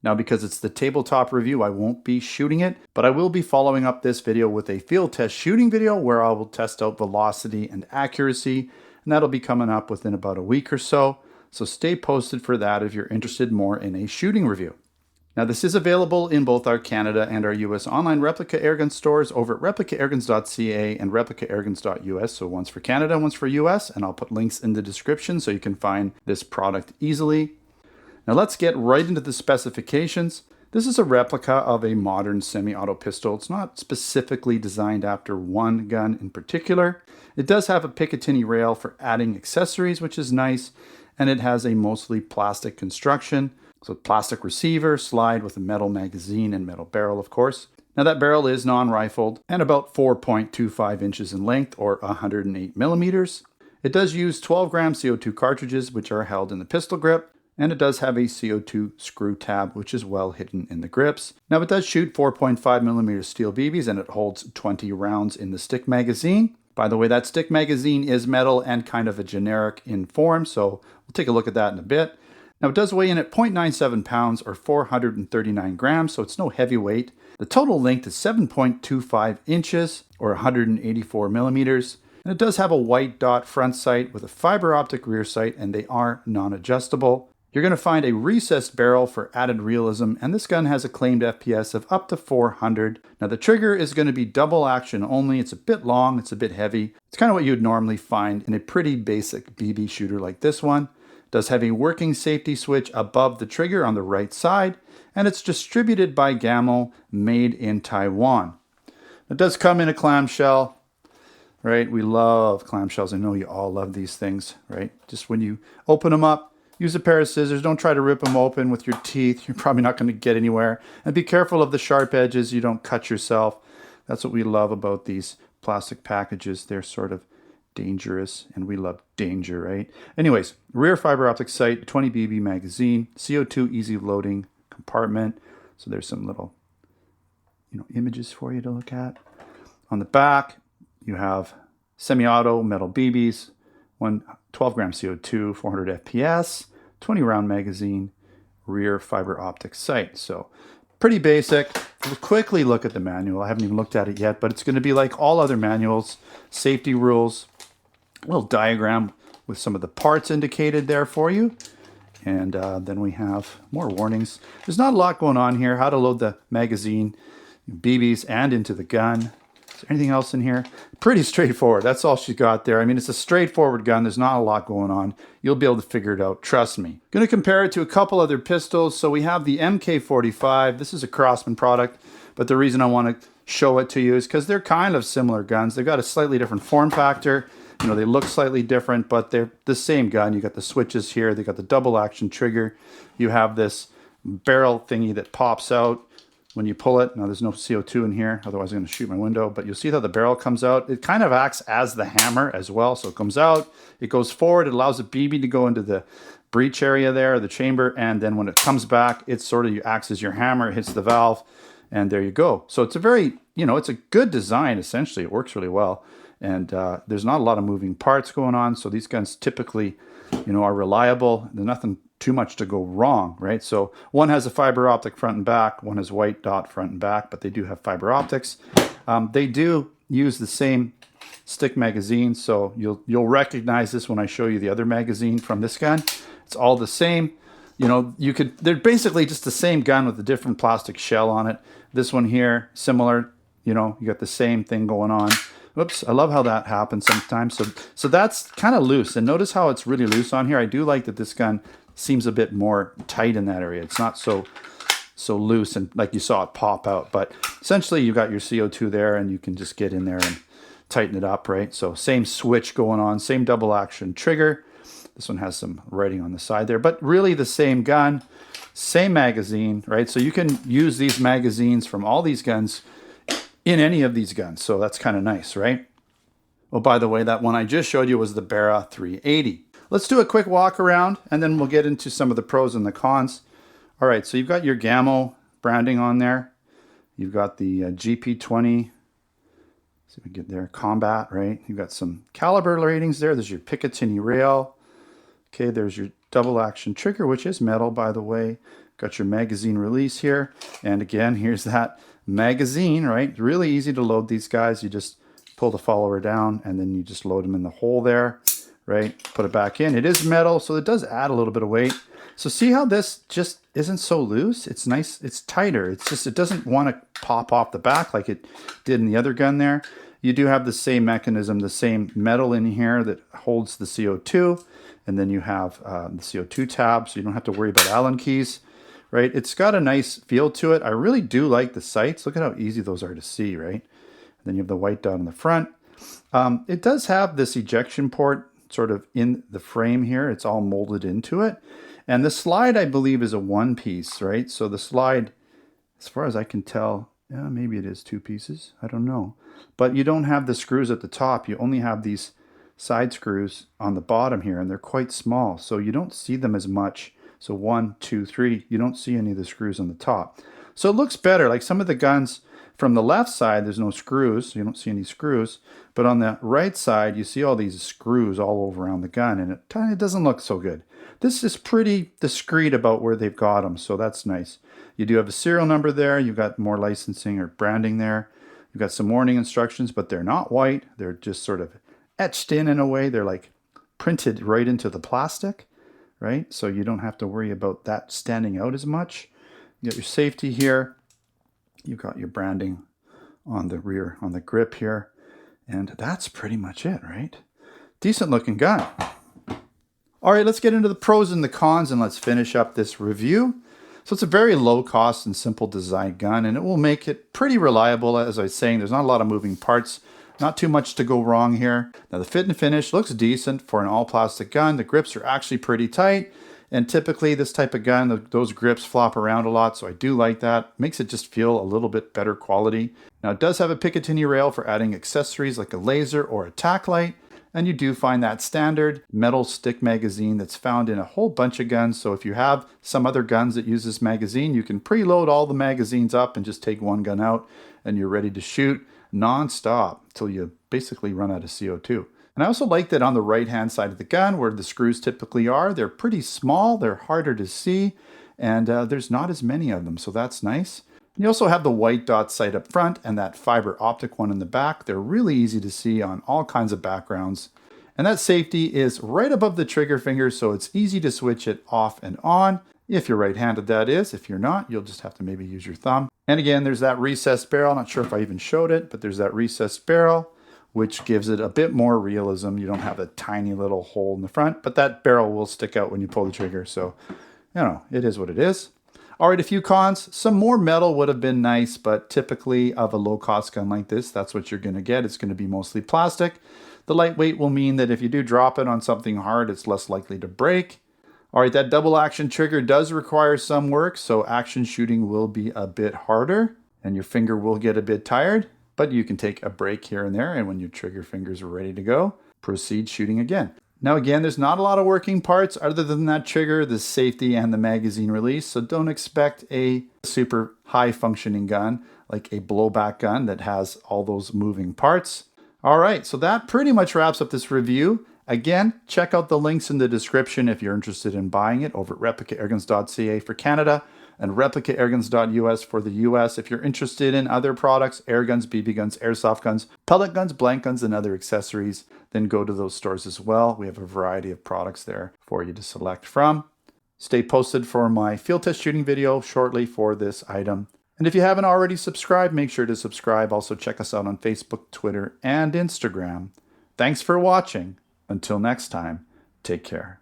Now, because it's the tabletop review, I won't be shooting it, but I will be following up this video with a field test shooting video where I will test out velocity and accuracy, and that'll be coming up within about a week or so. So stay posted for that if you're interested more in a shooting review. Now, this is available in both our Canada and our US online replica airgun stores over at replicaairguns.ca and replicaairguns.us. So one's for Canada, one's for US, and I'll put links in the description so you can find this product easily. Now let's get right into the specifications. This is a replica of a modern semi-auto pistol. It's not specifically designed after one gun in particular. It does have a Picatinny rail for adding accessories, which is nice, and it has a mostly plastic construction. So plastic receiver, slide with a metal magazine and metal barrel, of course. Now that barrel is non-rifled and about 4.25 inches in length or 108 millimeters. It does use 12 gram CO2 cartridges, which are held in the pistol grip. And it does have a CO2 screw tab, which is well hidden in the grips. Now it does shoot 4.5 millimeter steel BBs and it holds 20 rounds in the stick magazine. By the way, that stick magazine is metal and kind of a generic in form, so we'll take a look at that in a bit. Now it does weigh in at 0.97 pounds or 439 grams, so it's no heavyweight. The total length is 7.25 inches or 184 millimeters. And it does have a white dot front sight with a fiber optic rear sight, and they are non-adjustable. You're going to find a recessed barrel for added realism, and this gun has a claimed FPS of up to 400. Now the trigger is going to be double action only. It's a bit long, it's a bit heavy. It's kind of what you'd normally find in a pretty basic BB shooter like this one. It does have a working safety switch above the trigger on the right side, and it's distributed by Gamo, made in Taiwan. It does come in a clamshell, right? We love clamshells. I know you all love these things, right? Just when you open them up, use a pair of scissors. Don't try to rip them open with your teeth. You're probably not going to get anywhere. And be careful of the sharp edges. You don't cut yourself. That's what we love about these plastic packages. They're sort of dangerous, and we love danger, right? Anyways, rear fiber optic sight, 20 BB magazine, CO2 easy loading compartment. So there's some little, images for you to look at. On the back, you have semi-auto metal BBs, 12 gram CO2, 400 FPS, 20 round magazine, rear fiber optic sight. So pretty basic. We'll quickly look at the manual. I haven't even looked at it yet, but it's going to be like all other manuals, safety rules, a little diagram with some of the parts indicated there for you. And then we have more warnings. There's not a lot going on here. How to load the magazine, BBs, and into the gun. Is there anything else in here? Pretty straightforward. That's all she's got there. I mean, it's a straightforward gun. There's not a lot going on. You'll be able to figure it out. Trust me. Going to compare it to a couple other pistols. So we have the MK45. This is a Crosman product, but the reason I want to show it to you is because they're kind of similar guns. They've got a slightly different form factor. They look slightly different, but they're the same gun. You got the switches here. They got the double action trigger. You have this barrel thingy that pops out when you pull it. Now there's no CO2 in here, otherwise I'm going to shoot my window, but you'll see how the barrel comes out. It kind of acts as the hammer as well. So it comes out, it goes forward, it allows the BB to go into the breech area there, the chamber, and then when it comes back, it sort of acts as your hammer, it hits the valve, and there you go. So it's a very, it's a good design, essentially. It works really well. And there's not a lot of moving parts going on, so these guns typically, are reliable. There's nothing too much to go wrong, right? So one has a fiber optic front and back, one has white dot front and back, but they do have fiber optics. They do use the same stick magazine, so you'll recognize this when I show you the other magazine from this gun. It's all the same. They're basically just the same gun with a different plastic shell on it. This one here, similar, you got the same thing going on. Whoops, I love how that happens sometimes. So that's kind of loose. And notice how it's really loose on here. I do like that this gun seems a bit more tight in that area. It's not so loose and like you saw it pop out. But essentially you got your CO2 there and you can just get in there and tighten it up, right? So same switch going on, same double action trigger. This one has some writing on the side there, but really the same gun, same magazine, right? So you can use these magazines from all these guns in any of these guns. So that's kind of nice, right? Well, by the way, that one I just showed you was the Barra 380. Let's do a quick walk around and then we'll get into some of the pros and the cons. All right, so you've got your Gamo branding on there. You've got the GP-20, see if we get there, combat, right? You've got some caliber ratings there. There's your Picatinny rail. Okay, there's your double action trigger, which is metal, by the way. Got your magazine release here. And again, here's that magazine, right? Really easy to load these guys. You just pull the follower down and then you just load them in the hole there, right? Put it back in. It is metal, so it does add a little bit of weight. So see how this just isn't so loose? It's nice, it's tighter. It's just, it doesn't want to pop off the back like it did in the other gun there. You do have the same mechanism, the same metal in here that holds the CO2. And then you have the CO2 tab, so you don't have to worry about Allen keys, right? It's got a nice feel to it. I really do like the sights. Look at how easy those are to see, right? And then you have the white dot on the front. It does have this ejection port sort of in the frame here. It's all molded into it. And the slide, I believe, is a one piece, right? So the slide, as far as I can tell, yeah, maybe it is two pieces. I don't know. But you don't have the screws at the top. You only have these side screws on the bottom here, and they're quite small. So you don't see them as much. So 1, 2, 3, you don't see any of the screws on the top. So it looks better. Like some of the guns from the left side, there's no screws. So you don't see any screws. But on the right side, you see all these screws all over around the gun, and it doesn't look so good. This is pretty discreet about where they've got them, so that's nice. You do have a serial number there. You've got more licensing or branding there. You've got some warning instructions, but they're not white. They're just sort of etched in a way. They're like printed right into the plastic, right? So you don't have to worry about that standing out as much. You got your safety here. You've got your branding on the rear, on the grip here. And that's pretty much it, right? Decent looking gun. All right, let's get into the pros and the cons and let's finish up this review. So it's a very low cost and simple design gun, and it will make it pretty reliable. As I was saying, there's not a lot of moving parts, not too much to go wrong here. Now the fit and finish looks decent for an all plastic gun. The grips are actually pretty tight, and typically this type of gun, those grips flop around a lot, so I do like that. Makes it just feel a little bit better quality. Now it does have a Picatinny rail for adding accessories like a laser or a tack light. And you do find that standard metal stick magazine that's found in a whole bunch of guns. So if you have some other guns that use this magazine, you can preload all the magazines up and just take one gun out and you're ready to shoot non-stop until you basically run out of CO2. And I also like that on the right-hand side of the gun where the screws typically are, they're pretty small, they're harder to see, and there's not as many of them, so that's nice. You also have the white dot sight up front and that fiber optic one in the back. They're really easy to see on all kinds of backgrounds. And that safety is right above the trigger finger, so it's easy to switch it off and on. If you're right-handed, that is. If you're not, you'll just have to maybe use your thumb. And again, there's that recessed barrel. Not sure if I even showed it, but there's that recessed barrel, which gives it a bit more realism. You don't have a tiny little hole in the front, but that barrel will stick out when you pull the trigger. So, you know, it is what it is. All right, a few cons. Some more metal would have been nice, but typically of a low-cost gun like this, that's what you're going to get. It's going to be mostly plastic. The lightweight will mean that if you do drop it on something hard, it's less likely to break. All right, that double action trigger does require some work, so action shooting will be a bit harder, and your finger will get a bit tired, but you can take a break here and there, and when your trigger fingers are ready to go, proceed shooting again. Now again, there's not a lot of working parts other than that trigger, the safety, and the magazine release, so don't expect a super high functioning gun like a blowback gun that has all those moving parts. All right, so that pretty much wraps up this review. Again, check out the links in the description if you're interested in buying it over at replicaairguns.ca for Canada and replicaairguns.us for the US. If you're interested in other products, air guns, BB guns, airsoft guns, pellet guns, blank guns, and other accessories, then go to those stores as well. We have a variety of products there for you to select from. Stay posted for my field test shooting video shortly for this item. And if you haven't already subscribed, make sure to subscribe. Also check us out on Facebook, Twitter, and Instagram. Thanks for watching. Until next time, take care.